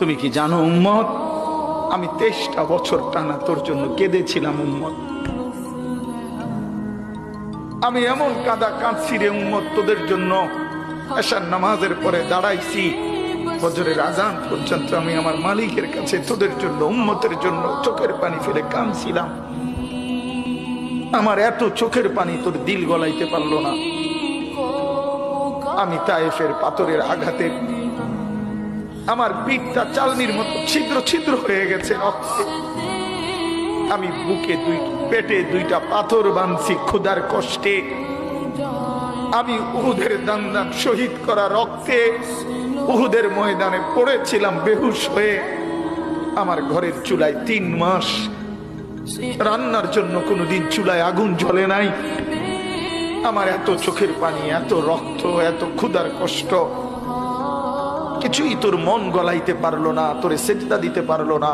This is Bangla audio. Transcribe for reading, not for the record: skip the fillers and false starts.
তুমি কি জানো উম্মত, আমি 23টা বছর টানা তোর জন্য কেঁদেছিলাম উম্মত। আমি এমন কাঁদা কাঁদছি রে উম্মত তোদের জন্য। এশার নামাজের পরে দাঁড়াইছি, ফজরের আজান পর্যন্ত আমি আমার মালিকের কাছে তোদের জন্য, উম্মতের জন্য চোখের পানি ফেলে কাঁদছিলাম। আমার এত চোখের পানি তোর দিল গলাইতে পারলো না। আমি তায়েফের পাথরের আঘাতে আমার পিঠটা চালনির মতো ছিদ্র ছিদ্র হয়ে গেছে রক্তে। আমি বুকে পেটে 2টা পাথর বাঁধছি ক্ষুধার কষ্টে। আমি উহুদের দান দান শহীদ করা রক্তে উহুদের ময়দানে পড়েছিলাম বেহুশ হয়ে। আমার ঘরের চুলায় 3 মাস রান্নার জন্য কোনোদিন চুলায় আগুন জ্বলে নাই। আমার এত চোখের পানি, এত রক্ত, এত ক্ষুধার কষ্ট, কিছুই তোর মন গলাইতে পারলো না, তোরে সেজদা দিতে পারলো না।